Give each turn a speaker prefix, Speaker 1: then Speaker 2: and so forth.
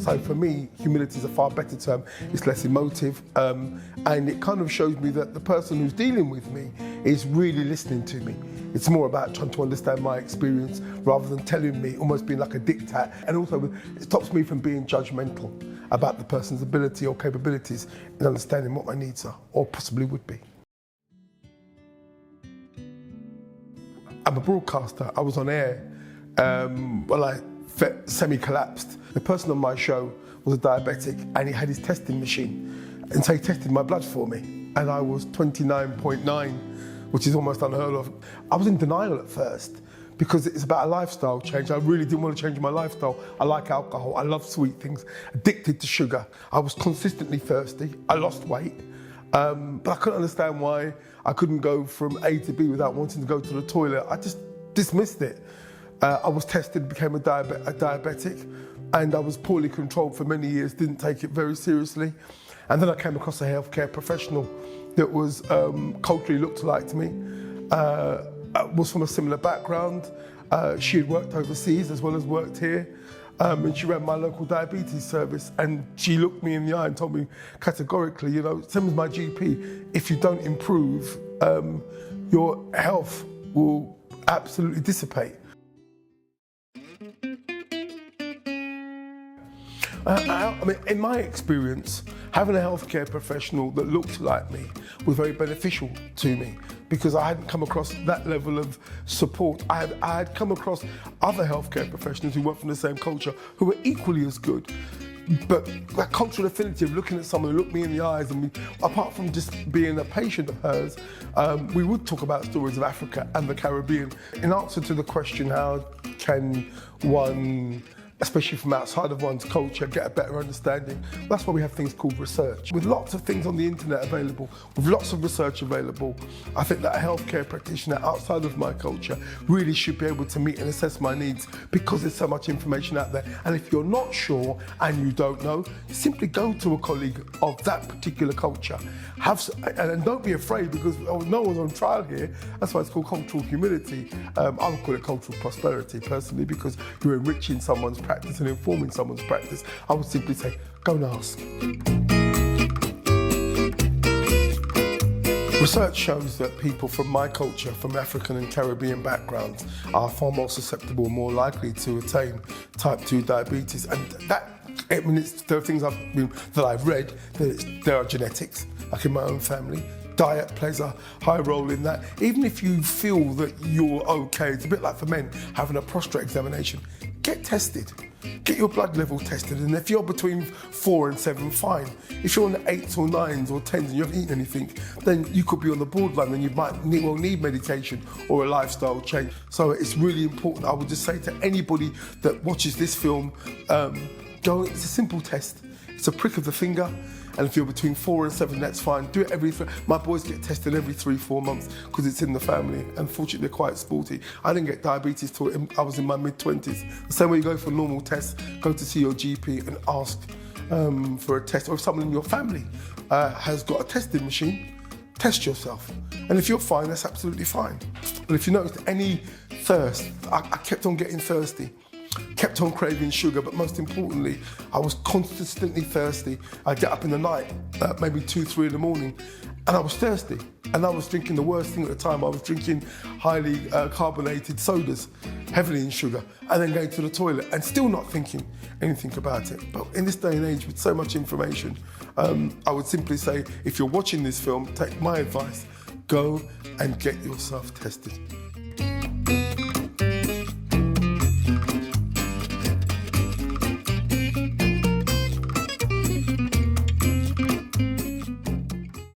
Speaker 1: So for me, humility is a far better term. It's less emotive, and it kind of shows me that the person who's dealing with me is really listening to me. It's more about trying to understand my experience rather than telling me, almost being like a diktat. And also it stops me from being judgmental about the person's ability or capabilities in understanding what my needs are, or possibly would be. I'm a broadcaster. I was on air when I semi-collapsed. The person on my show was a diabetic, and he had his testing machine. And so he tested my blood for me. And I was 29.9, which is almost unheard of. I was in denial at first because it's about a lifestyle change. I really didn't want to change my lifestyle. I like alcohol, I love sweet things, addicted to sugar. I was consistently thirsty. I lost weight, but I couldn't understand why I couldn't go from A to B without wanting to go to the toilet. I just dismissed it. I was tested, became a diabetic, and I was poorly controlled for many years, didn't take it very seriously. And then I came across a healthcare professional that was culturally looked like me, was from a similar background. She had worked overseas as well as worked here, and she ran my local diabetes service, and she looked me in the eye and told me categorically, you know, same as my GP, if you don't improve, your health will absolutely dissipate. I mean, in my experience, having a healthcare professional that looked like me was very beneficial to me because I hadn't come across that level of support. I had come across other healthcare professionals who weren't from the same culture who were equally as good. But that cultural affinity of looking at someone who looked me in the eyes, and we, apart from just being a patient of hers, we would talk about stories of Africa and the Caribbean. In answer to the question, how can one, especially from outside of one's culture, get a better understanding? That's why we have things called research. With lots of things on the internet available, with lots of research available, I think that a healthcare practitioner outside of my culture really should be able to meet and assess my needs because there's so much information out there. And if you're not sure and you don't know, simply go to a colleague of that particular culture. And don't be afraid because no one's on trial here. That's why it's called cultural humility. I would call it cultural prosperity personally because you're enriching someone's practice and informing someone's practice. I would simply say, go and ask. Research shows that people from my culture, from African and Caribbean backgrounds, are far more susceptible, more likely to attain type 2 diabetes. And that, I mean, there are things that I've read, there are genetics, like in my own family. Diet plays a high role in that. Even if you feel that you're okay, it's a bit like for men having a prostate examination. Get tested. Get your blood level tested, and if you're between 4 and 7, fine. If you're on the 8s or 9s or 10s and you haven't eaten anything, then you could be on the borderline and you might need medication or a lifestyle change. So it's really important. I would just say to anybody that watches this film, go, it's a simple test. It's a prick of the finger. And if you're between 4 and 7, that's fine. Do it my boys get tested every 3-4 months because it's in the family. Unfortunately, they're quite sporty. I didn't get diabetes till I was in my mid-20s. The same way you go for normal tests, go to see your GP and ask for a test. Or if someone in your family has got a testing machine, test yourself. And if you're fine, that's absolutely fine. But if you notice any thirst, I kept on getting thirsty. Kept on craving sugar, but most importantly, I was consistently thirsty. I'd get up in the night, maybe 2-3 in the morning, and I was thirsty. And I was drinking the worst thing at the time. I was drinking highly carbonated sodas, heavily in sugar, and then going to the toilet and still not thinking anything about it. But in this day and age, with so much information, I would simply say, if you're watching this film, take my advice, go and get yourself tested.